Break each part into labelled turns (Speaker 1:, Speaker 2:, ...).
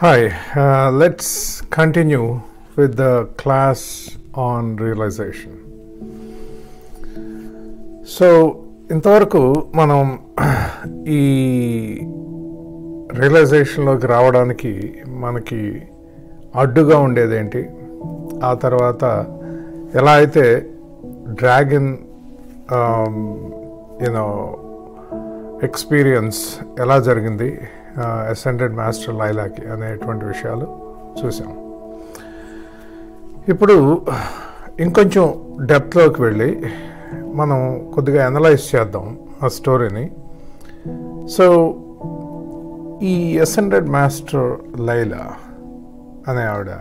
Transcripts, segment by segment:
Speaker 1: Hi, let's continue with the class on realization. So, ఇంతవరకు మనం ఈ రియలైజేషన్లోకి రావడానికి మనకి అడ్డుగా ఉండేదేంటి, ఆ తర్వాత ఎలా అయితే డ్రాగన్ ఎక్స్పీరియన్స్ ఎలా జరిగింది అసెండెడ్ మాస్టర్ లైలాకి అనేటువంటి విషయాలు చూసాం. ఇప్పుడు ఇంకొంచెం డెప్త్లోకి వెళ్ళి మనం కొద్దిగా అనలైజ్ చేద్దాం ఆ స్టోరీని. సో ఈ అసెండెడ్ మాస్టర్ లైలా అనే ఆవిడ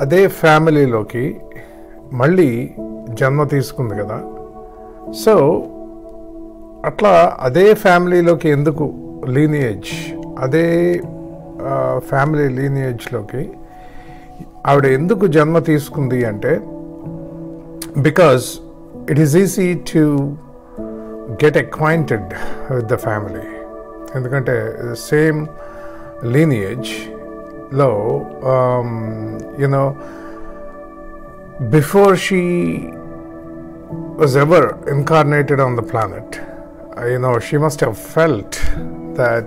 Speaker 1: అదే ఫ్యామిలీలోకి మళ్ళీ జన్మ తీసుకుంది కదా. సో అట్లా అదే ఫ్యామిలీలోకి ఎందుకు లీనియేజ్, అదే ఫ్యామిలీ లీనియేజ్లోకి ఆవిడ ఎందుకు జన్మ తీసుకుంది అంటే, because it is easy to get acquainted with the family. ఎందుకంటే సేమ్ లీనియేజ్లో before she was ever incarnated on the planet, she must have felt that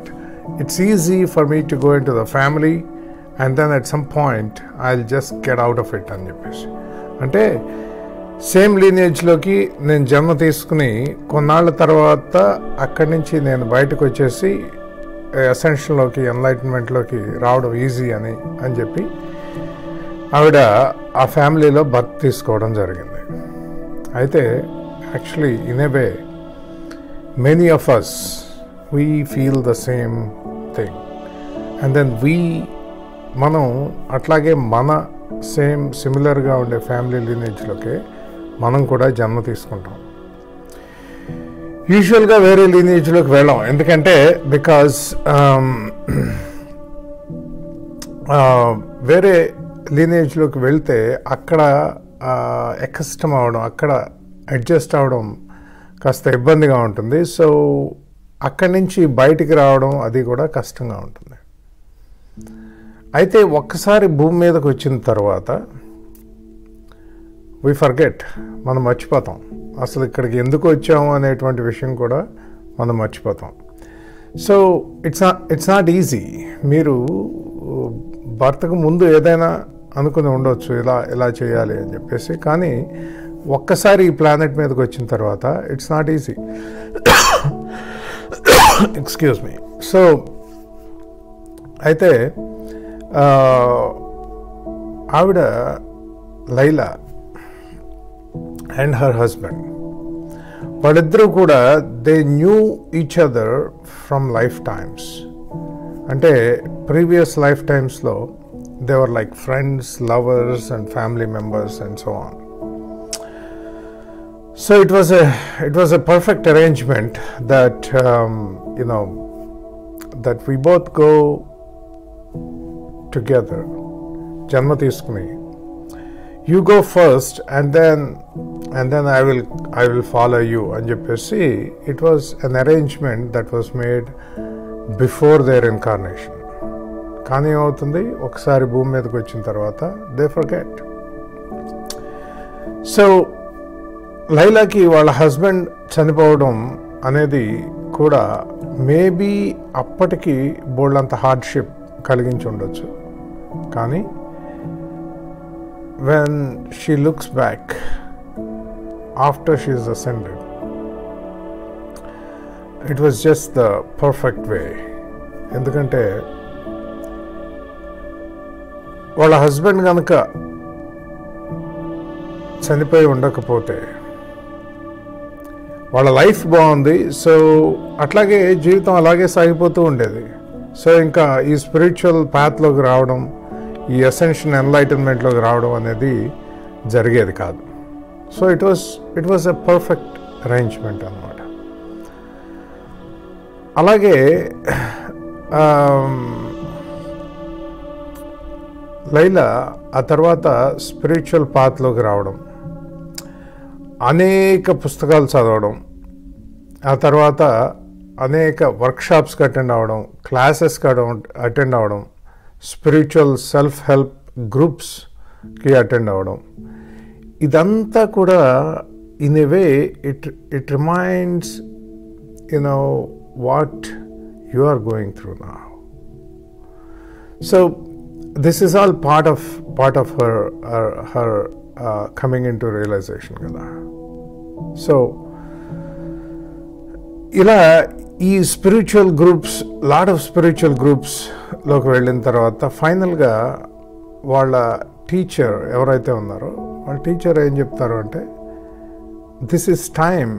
Speaker 1: it's easy for me to go into the family and then at some point I'll just get out of it అని చెప్పేసి. అంటే same లీనియేజ్లోకి నేను జన్మ తీసుకుని కొన్నాళ్ళ తర్వాత అక్కడి నుంచి నేను బయటకు వచ్చేసి అసెన్షన్లోకి, ఎన్లైటన్మెంట్లోకి రావడం ఈజీ అని చెప్పి ఆవిడ ఆ ఫ్యామిలీలో బర్త్ తీసుకోవడం జరిగింది. అయితే actually in a way many of us we feel the same thing and then మనం అట్లాగే మన సిమిలర్గా ఉండే ఫ్యామిలీ లీనేజ్లోకి మనం కూడా జన్మ తీసుకుంటాం. యూజువల్గా వేరే లీనేజ్లోకి వెళ్ళాం, ఎందుకంటే బికాజ్ వేరే లీనేజ్లోకి వెళ్తే అక్కడ ఎక్కష్టం అవడం, అక్కడ అడ్జస్ట్ అవడం కాస్త ఇబ్బందిగా ఉంటుంది. సో అక్కడి నుంచి బయటికి రావడం అది కూడా కష్టంగా ఉంటుంది. అయితే ఒక్కసారి భూమి మీదకి వచ్చిన తర్వాత వి ఫర్గెట్, మనం మర్చిపోతాం అసలు ఇక్కడికి ఎందుకు వచ్చాము అనేటువంటి విషయం కూడా మనం మర్చిపోతాం. So it's not easy. మీరు భర్తకు ముందు ఏదైనా అనుకుని ఉండొచ్చు, ఇలా చేయాలి అని చెప్పేసి, కానీ ఒక్కసారి ఈ ప్లానెట్ మీదకి వచ్చిన తర్వాత it's not easy. Excuse me. So అయితే ఆవిడ లైలా అండ్ హర్ హస్బెండ్ వాళ్ళిద్దరూ కూడా they knew each other from life times. అంటే ప్రీవియస్ లైఫ్ టైమ్స్లో they were like friends, lovers and family members and so on. So it was a perfect arrangement that that we both go together. Janma teeskuni, you go first and then I will follow you and cheppesi. It was an arrangement that was made before their incarnation. కానీ ఏమవుతుంది, ఒకసారి భూమి మీదకి వచ్చిన తర్వాత they forget. So లైలాకి వాళ్ళ husband చనిపోవడం అనేది కూడా మేబీ అప్పటికి బోల్డంత హార్డ్షిప్ కలిగించి ఉండొచ్చు. కానీ when she looks back after she is ascended, it was just the perfect వే. ఎందుకంటే వాళ్ళ హస్బెండ్ కనుక చనిపోయి ఉండకపోతే వాళ్ళ లైఫ్ బాగుంది. సో అట్లాగే జీవితం అలాగే సాగిపోతూ ఉండేది. సో ఇంకా ఈ స్పిరిచువల్ పాత్లోకి రావడం, ఈ అసెన్షన్ ఎన్లైటన్మెంట్లోకి రావడం అనేది జరిగేది కాదు. So it was a perfect arrangement అన్నమాట. అలాగే లైలా ఆ తర్వాత స్పిరిచువల్ పాత్లోకి రావడం, అనేక పుస్తకాలు చదవడం, ఆ తర్వాత అనేక వర్క్షాప్స్కి అటెండ్ అవ్వడం, క్లాసెస్కి అటెండ్ అవ్వడం, స్పిరిచువల్ సెల్ఫ్ హెల్ప్ గ్రూప్స్కి అటెండ్ అవ్వడం, ఇదంతా కూడా in a way it reminds what you are going through now. So this is all part of her coming into realization కదా. సో ఇలా ఈ spiritual groups, lot of spiritual గ్రూప్స్లోకి వెళ్ళిన తర్వాత ఫైనల్గా వాళ్ళ టీచర్ ఎవరైతే ఉన్నారో వాళ్ళ టీచర్ ఏం చెప్తారు అంటే, this is time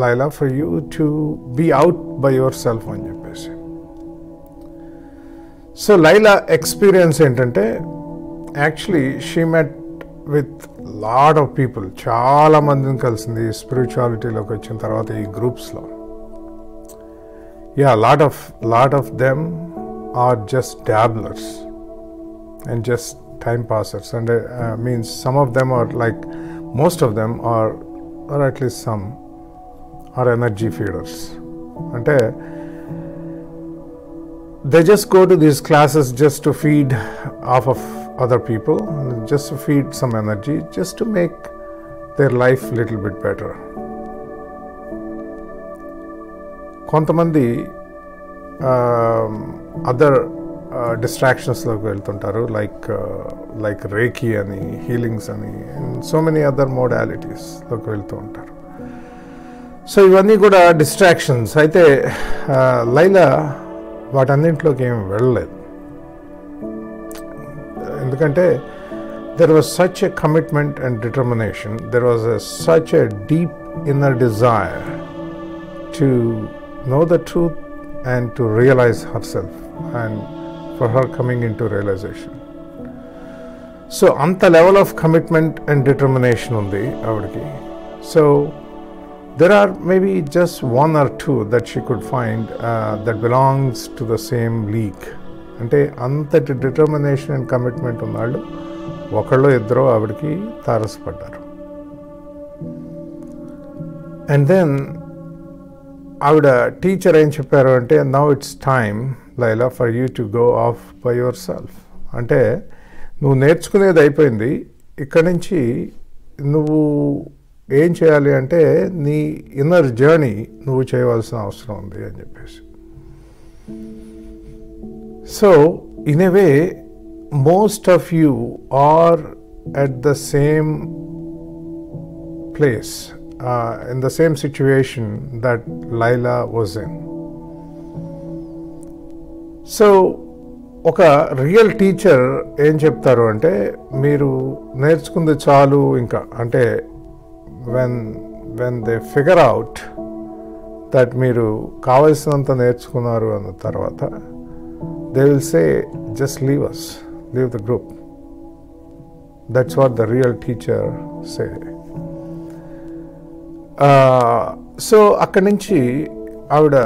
Speaker 1: Laila for you to be out by yourself అని చెప్పేసి. సో లైలా ఎక్స్పీరియన్స్ ఏంటంటే, actually she met with lot of people, చాలా మందిని కలిసింది స్పిరిచువాలిటీలోకి వచ్చిన తర్వాత ఈ గ్రూప్స్లో. Yeah, lot of them are just dabblers and just time passers, and means some of them are like, most of them are, or at least some are energy feeders. Ante they just go to these classes just to feed off of other people, just to feed some energy, just to make their life little bit better. కొంతమంది other డిస్ట్రాక్షన్స్లోకి వెళ్తుంటారు, like reiki అని, healings అని, so many other మోడాలిటీస్లోకి వెళ్తూ ఉంటారు. So ఇవన్నీ కూడా distractions. అయితే లైలా వాటన్నింటిలోకి ఏమి వెళ్ళలేదు. ఎందుకంటే there was such a commitment and determination, there was such a deep inner desire to know the truth and to realize herself, and for her coming into realization. So anta level of commitment and determination undi avadiki. So there are maybe just one or two that she could find that belongs to the same league. Ante antati determination and commitment unnallu okallo iddaro avadiki తారసపడ్డారు. And then ఆవిడ teacher ఏం చెప్పారు అంటే, now it's time Laila for you to go of by your self. అంటే నువ్వు నేర్చుకునేది అయిపోయింది, ఇక్కడి నుంచి నువ్వు ఏం చేయాలి అంటే నీ ఇన్నర్ జర్నీ నువ్వు చేయవలసిన అవసరం ఉంది అని చెప్పేసి. So in a way most of you are at the same place, in the same situation that Laila was in. So ఒక రియల్ టీచర్ ఏం చెప్తారు అంటే, మీరు నేర్చుకుంది చాలు ఇంకా, అంటే when they figure out that మీరు కావలసినంత నేర్చుకున్నారు అన్న తర్వాత they will say, just leave the group. That's what the real teacher say. So అక్కడి నుంచి ఆవిడ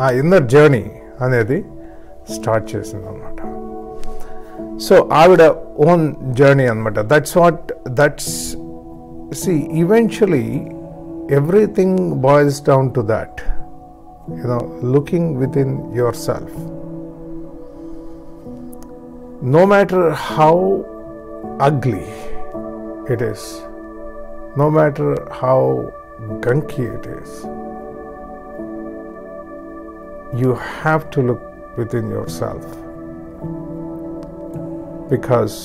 Speaker 1: ఆ ఇన్నర్ జర్నీ అనేది స్టార్ట్ చేసింది అనమాట. సో ఆవిడ ఓన్ జర్నీ అనమాట. That's eventually everything boils down to that, looking with in your self. No matter how ugly it is, no matter how gunky it is, you have to look within yourself, because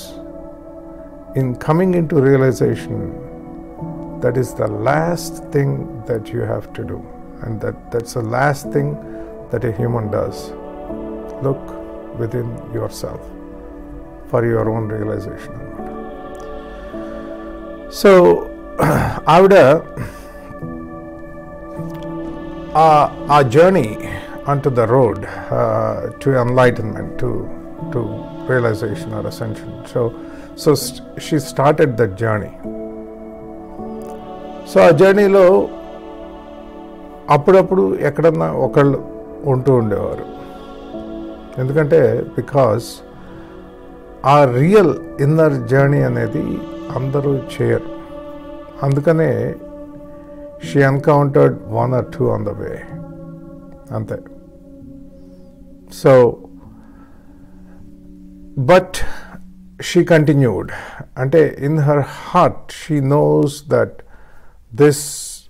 Speaker 1: in coming into realization, that is the last thing that you have to do, and that's the last thing that a human does. Look within yourself for your own realization. So ఆవిడ ఆ journey onto the road to enlightenment, to realization or ascension. So she started that journey. So ఆ జర్నీలో అప్పుడప్పుడు ఎక్కడన్నా ఒకళ్ళు ఉంటూ ఉండేవారు. ఎందుకంటే బికాస్ ఆ రియల్ ఇన్నర్ జర్నీ అనేది అందరూ చేయరు. అందుకనే she encountered one or two on the way. Ante. So, but she continued. Ante, in her heart, she knows that this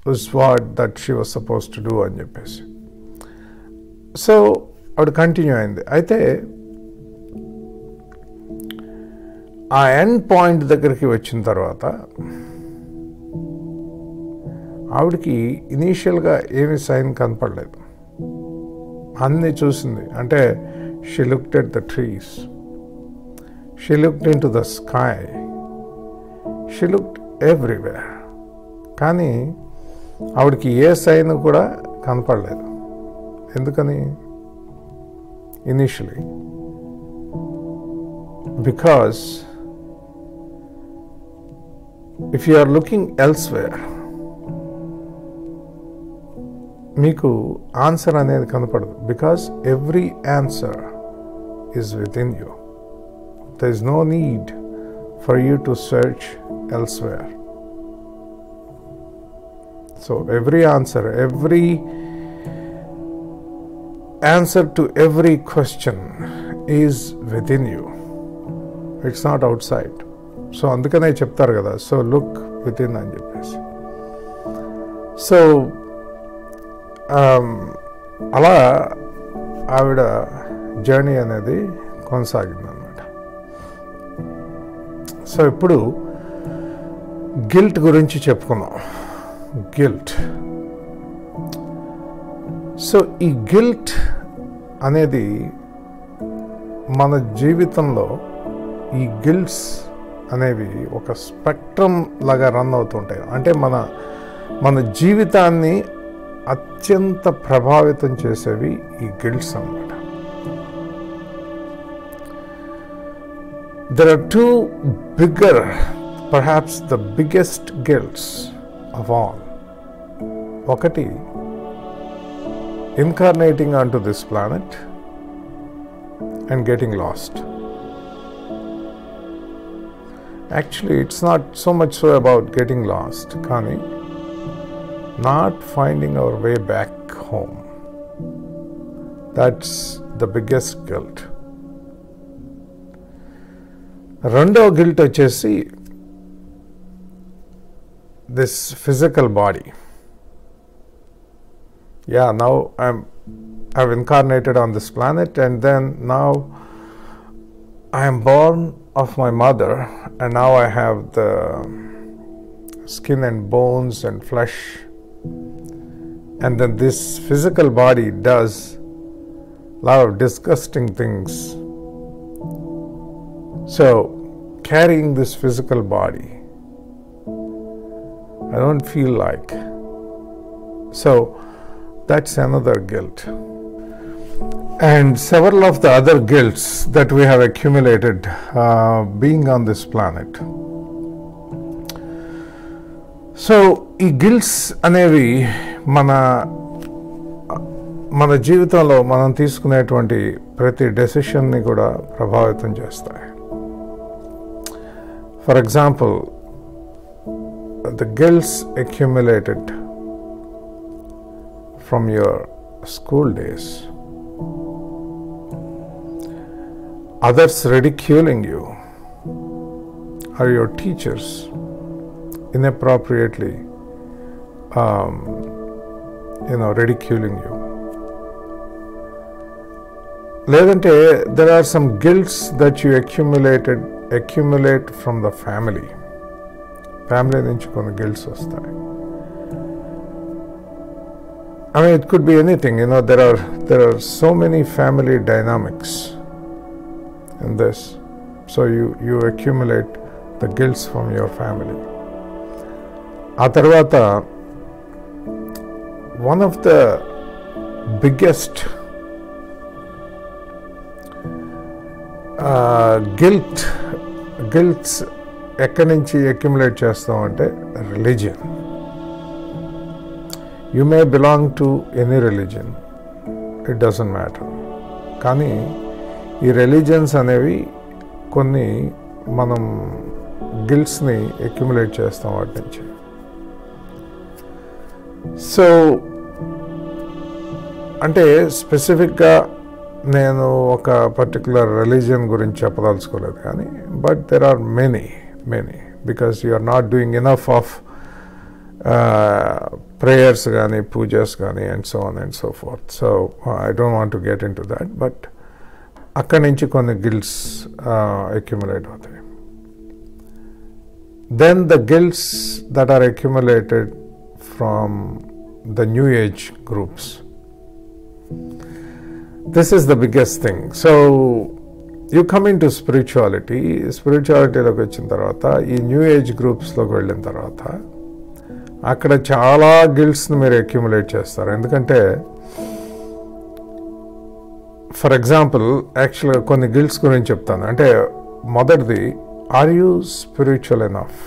Speaker 1: was what that she was supposed to do అని చెప్పేసి. So ఆవిడ continue అయింది. అయితే ఆ end point దగ్గరికి వచ్చిన తర్వాత ఆవిడకి ఇనీషియల్గా ఏమి సైన్ కనపడలేదు. అన్నీ చూసింది. అంటే she looked at the trees, she looked in to the sky, she looked everywhere. కానీ ఆవిడకి ఏ సైన్ కూడా కనపడలేదు. ఎందుకని? Initially because if you are looking elsewhere, మీకు ఆన్సర్ అనేది కనపడదు. Because every answer is within you. There is no need for you to search elsewhere. So every answer to every question is within you. It's not outside. So అందుకనే చెప్తారు కదా, so look with in అని చెప్పేసి. So అలా ఆవిడ journey అనేది కొనసాగింది అన్నమాట. సో ఇప్పుడు గిల్ట్ గురించి చెప్పుకున్నాం. గిల్ట్. సో ఈ గిల్ట్ అనేది మన జీవితంలో ఈ గిల్ట్స్ అనేవి ఒక స్పెక్ట్రమ్ లాగా రన్ అవుతుంటాయి. అంటే మన జీవితాన్ని అత్యంత ప్రభావితం చేసేవి ఈ గిల్ట్స్ అన్నమాట. There are two bigger, perhaps the biggest guilts of all. ఒకటి, incarnating onto this planet and getting lost. Actually, it's not so much so about getting lost, కానీ not finding our way back home. That's the biggest guilt. రెండో guilt వచ్చేసి this physical body. Yeah, now I've incarnated on this planet, and then now I am born of my mother, and now I have the skin and bones and flesh, and then this physical body does a lot of disgusting things. So carrying this physical body, I don't feel like. So that's another guilt. And several of the other guilts that we have accumulated being on this planet. So ఈ గిల్ట్స్ అనేవి మన జీవితంలో మనం తీసుకునేటువంటి ప్రతి డెసిషన్ని కూడా ప్రభావితం చేస్తాయి. For example, the guilts accumulated from your school days, others ridiculing you, or your teachers inappropriately ridiculing you. లేదంటే there are some guilts that you accumulate from the family. Family నుంచి కొన్ని గిల్ట్స్ వస్తాయి. I mean, it could be anything. There are so many family dynamics in this. So you accumulate the guilts from your family. ఆ తర్వాత one of the biggest guilts ఎక్కడి నుంచి accumulate చేస్తామంటే religion. You may belong to any religion, it doesn't matter. కానీ ఈ religions అనేవి కొన్ని మనం గిల్ట్స్ని అక్యుములేట్ చేస్తాం వాటి నుంచి. సో అంటే స్పెసిఫిక్గా నేను ఒక పర్టికులర్ రిలీజియన్ గురించి చెప్పదలుచుకోలేదు కానీ but there are many because you are not doing enough of prayers కానీ పూజస్ కానీ and so on and so forth. So I don't want to get into that. But అక్కడి నుంచి కొన్ని గిల్ట్స్ అక్యుములేట్ అవుతాయి. Then the guilts that are accumulated from the new age groups. This is the biggest thing. So you come into స్పిరిచువాలిటీలోకి వచ్చిన తర్వాత ఈ new age గ్రూప్స్లోకి వెళ్ళిన తర్వాత అక్కడ చాలా గిల్ట్స్ని మీరు అక్యుములేట్ చేస్తారు. ఎందుకంటే ఫర్ ఎగ్జాంపుల్ యాక్చువల్గా కొన్ని గిల్ట్స్ గురించి చెప్తాను. అంటే మొదటిది, ఆర్ యూ స్పిరిచువల్ ఎనఫ్?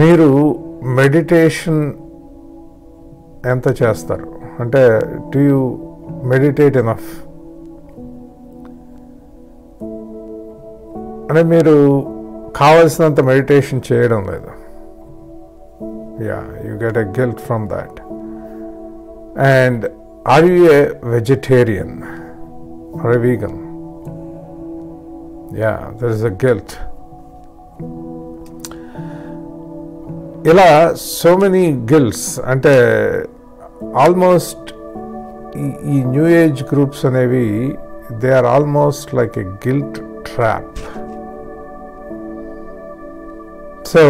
Speaker 1: మీరు మెడిటేషన్ ఎంత చేస్తారు? అంటే డూ యూ మెడిటేట్ ఎనఫ్? అంటే మీరు కావలసినంత మెడిటేషన్ చేయడం లేదు. You get a guilt from that. And are you a vegetarian or a vegan? There is a guilt. ఇలా సో మెనీ గిల్ట్స్. అంటే ఆల్మోస్ట్ ఈ న్యూ ఏజ్ గ్రూప్స్ అనేవి they are almost like a guilt trap. So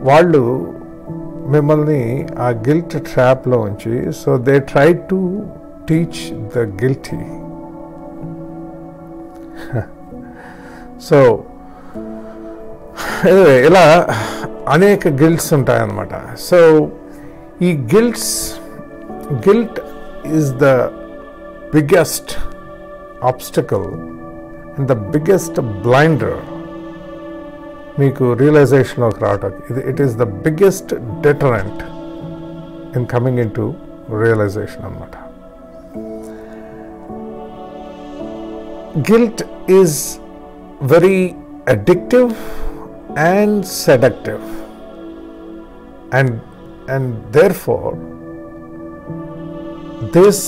Speaker 1: వాళ్ళు మిమ్మల్ని ఆ guilt ట్రాప్లో ఉంచి so they try to teach the guilty. So ఇలా అనేక గిల్ట్స్ ఉంటాయన్నమాట. సో ఈ guilt is the biggest obstacle and the biggest blinder మీకు రియలైజేషన్లోకి రావడానికి. It is the biggest deterrent in coming into realization అన్నమాట. Guilt is very addictive and seductive, and therefore this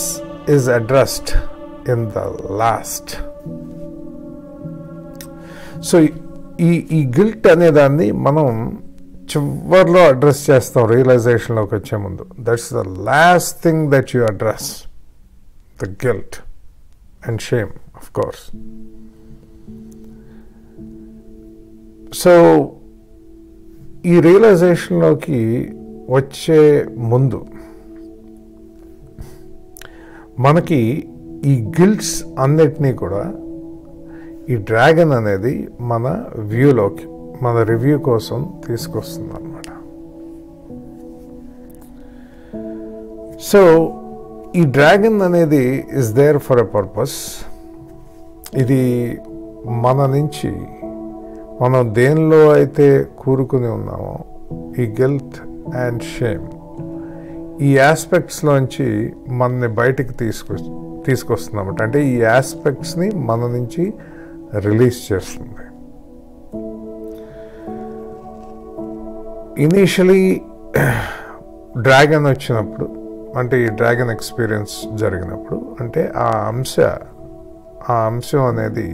Speaker 1: is addressed in the last. So ఈ guilt అనే దాన్ని మనం చివర్లో address చేస్తాం రియలైజేషన్లోకి వచ్చే ముందు. That's the last thing that you address, the guilt and shame of course. So ఈ రియలైజేషన్లోకి వచ్చే ముందు మనకి ఈ గిల్ట్స్ అన్నిటినీ కూడా ఈ డ్రాగన్ అనేది మన వ్యూలోకి, మన రివ్యూ కోసం తీసుకొస్తుంది అన్నమాట. సో ఈ డ్రాగన్ అనేది is there for a purpose. ఇది మన నుంచి మనం దేనిలో అయితే కూరుకుని ఉన్నామో ఈ గిల్ట్ అండ్ షేమ్, ఈ ఆస్పెక్ట్స్లోంచి మనని బయటికి తీసుకొస్తుందన్నమాట. అంటే ఈ ఆస్పెక్ట్స్ని మన నుంచి రిలీజ్ చేస్తుంది. ఇనీషియలీ డ్రాగన్ వచ్చినప్పుడు, అంటే ఈ డ్రాగన్ ఎక్స్పీరియన్స్ జరిగినప్పుడు, అంటే ఆ అంశం అనేది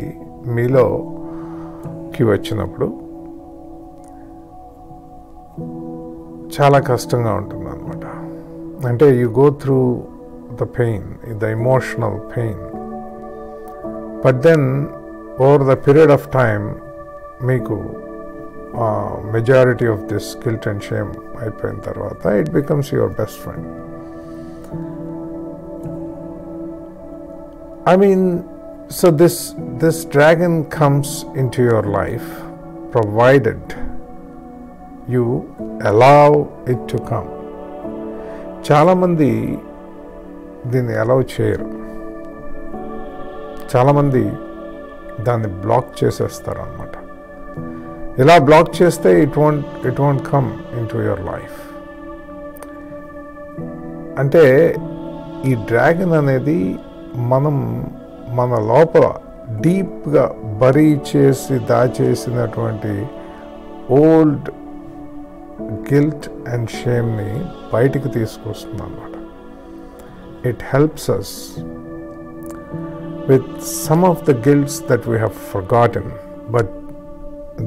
Speaker 1: మీలోకి వచ్చినప్పుడు చాలా కష్టంగా ఉంటుంది అన్నమాట. అంటే you go through the pain, the emotional pain, but then over the period of time మీకు majority of this guilt and shame అయిపోయిన తర్వాత it becomes your best friend. I mean, so this dragon comes into your life provided you allow it to come. చాలా మంది దీన్ని allow చేయరు. చాలామంది దాన్ని black చేసేస్తారు అన్నమాట. ఇలా బ్లాక్ చేస్తే it won't come in to your life. అంటే ఈ డ్రాగన్ అనేది మనం మన లోపల డీప్గా బరీ చేసి దాచేసినటువంటి ఓల్డ్ గిల్ట్ అండ్ షేమ్ని బయటికి తీసుకొస్తుంది అన్నమాట. It helps us with some of the guilts that we have forgotten, but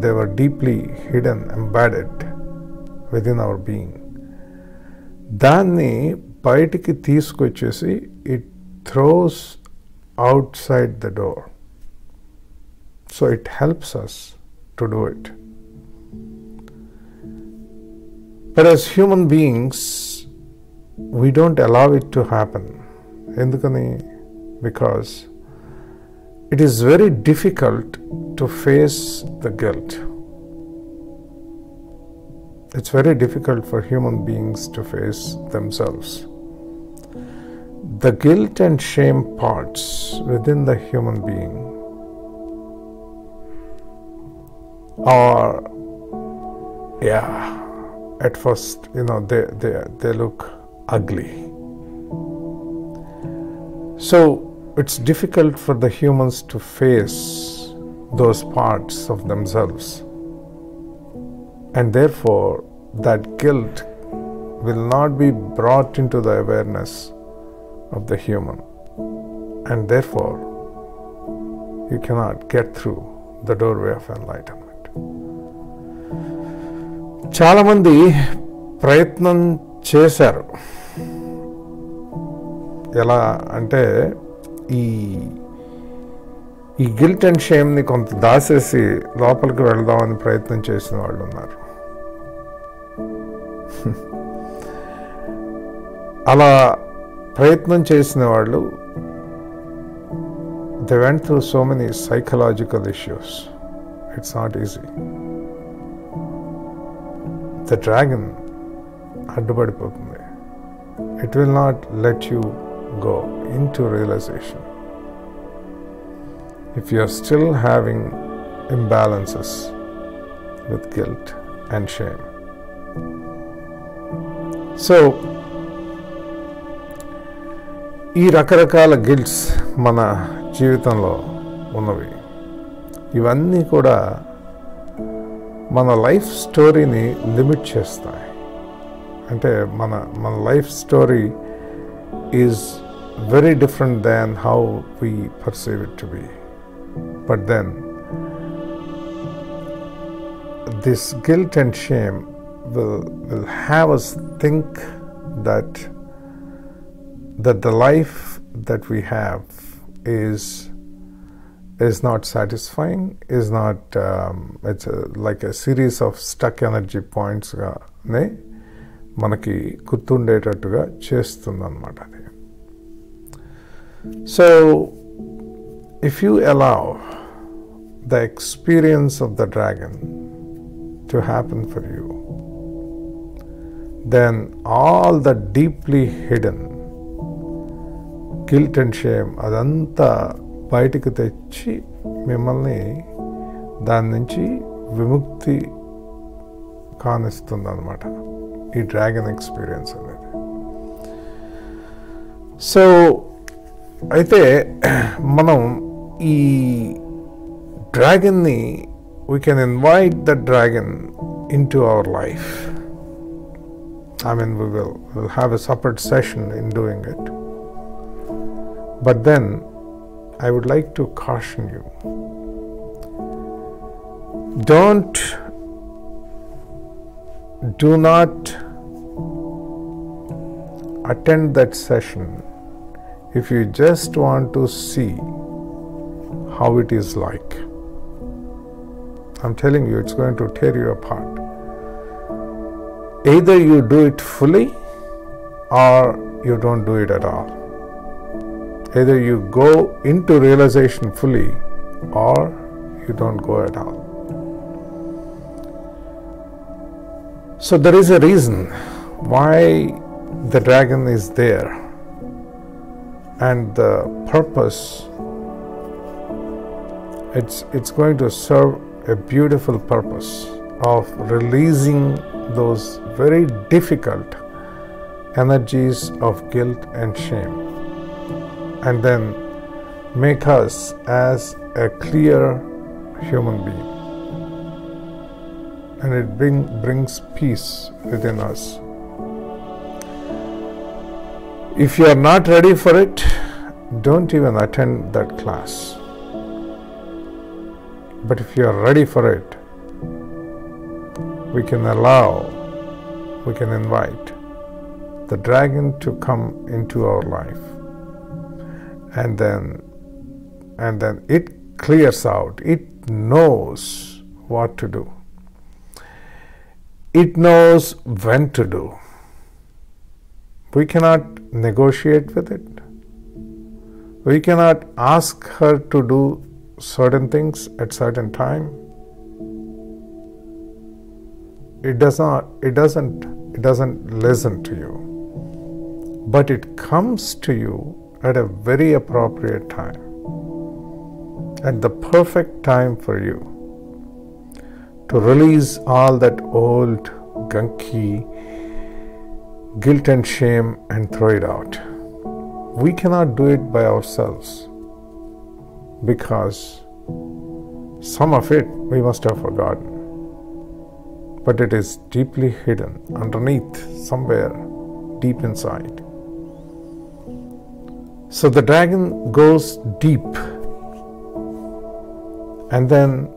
Speaker 1: they were deeply hidden, embedded within our being. దాన్ని బయటికి తీసుకొచ్చేసి it throws outside the door. So it helps us to do it. But as human beings, we don't allow it to happen. Endukani? Because it is very difficult to face the guilt. It's very difficult for human beings to face themselves. The guilt and shame parts within the human being are, at first, they look ugly. So it's difficult for the humans to face those parts of themselves, and therefore that guilt will not be brought into the awareness of the human, and therefore you cannot get through the doorway of enlightenment. చాలా మంది ప్రయత్నం చేశారు. ఎలా అంటే ఈ guilt and షేమ్ని కొంత దాసేసి లోపలికి వెళ్దామని ప్రయత్నం చేసిన వాళ్ళు ఉన్నారు. అలా ప్రయత్నం చేసిన వాళ్ళు they went through so many psychological issues. It's not easy. The dragon అడ్డుపడిపోతుంది. It will not let you go into realization if you are still having imbalances with guilt and shame. So ఈ రకరకాల గిల్ట్స్ మన జీవితంలో ఉన్నవి. ఇవన్నీ కూడా మన life స్టోరీని limit చేస్తాయి. అంటే మన life story is very different than how we perceive it to be. But then this guilt and shame will have us think that the life that we have is not satisfying, is not it's like a series of stuck energy points గానే మనకి గుర్తుండేటట్టుగా చేస్తుందన్నమాట అది. So if you allow the experience of the dragon to happen for you, then all the deeply hidden guilt and shame అదంతా బయటికి తెచ్చి మిమ్మల్ని దాని నుంచి విముక్తి కానిస్తుంది అన్నమాట ఈ డ్రాగన్ ఎక్స్పీరియన్స్ అనేది. సో అయితే మనం ఈ డ్రాగన్ని we can invite the dragon into our life. I mean, we'll have a separate session in doing it. But then I would like to caution you. Do not attend that session if you just want to see how it is like. I'm telling you, it's going to tear you apart. Either you do it fully or you don't do it at all. Either you go into realization fully or you don't go at all. So there is a reason why the dragon is there, and the purpose, it's going to serve a beautiful purpose of releasing those very difficult energies of guilt and shame, and then make us as a clear human being. and it brings peace within us. If you are not ready for it, don't even attend that class. But if you are ready for it, we can invite the dragon to come into our life, and then it clears out. It knows what to do. It knows when to do. We cannot negotiate with it. We cannot ask her to do certain things at certain time. It doesn't listen to you, but it comes to you at a very appropriate time, at the perfect time for you to release all that old gunky guilt and shame and throw it out. We cannot do it by ourselves because some of it we must have forgotten. But it is deeply hidden underneath, somewhere deep inside. So the dragon goes deep, and then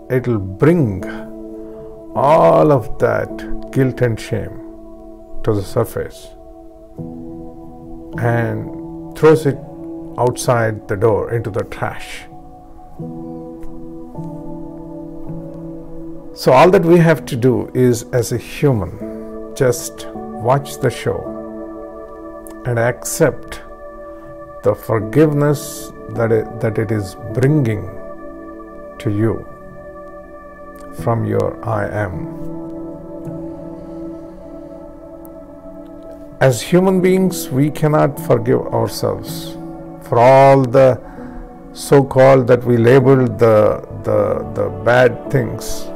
Speaker 1: it will bring all of that guilt and shame to the surface and throws it outside the door into the trash. So all that we have to do is, as a human, just watch the show and accept the forgiveness that it is bringing to you from your I am. As human beings, we cannot forgive ourselves for all the so-called that we labeled the bad things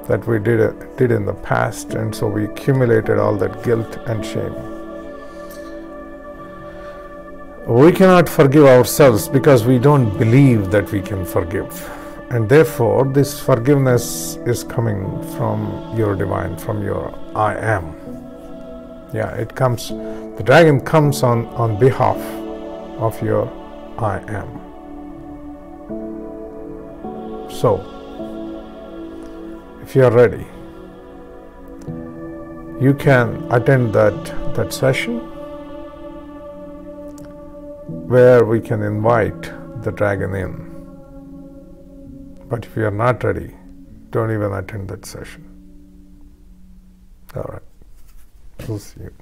Speaker 1: that we did in the past, and so we accumulated all that guilt and shame. We cannot forgive ourselves because we don't believe that we can forgive, and therefore this forgiveness is coming from your divine, from your I am. Yeah, it comes, the dragon comes on behalf of your I am. So, if you are ready, you can attend that session where we can invite the dragon in. But if you are not ready, don't even attend that session. All right. We'll see you.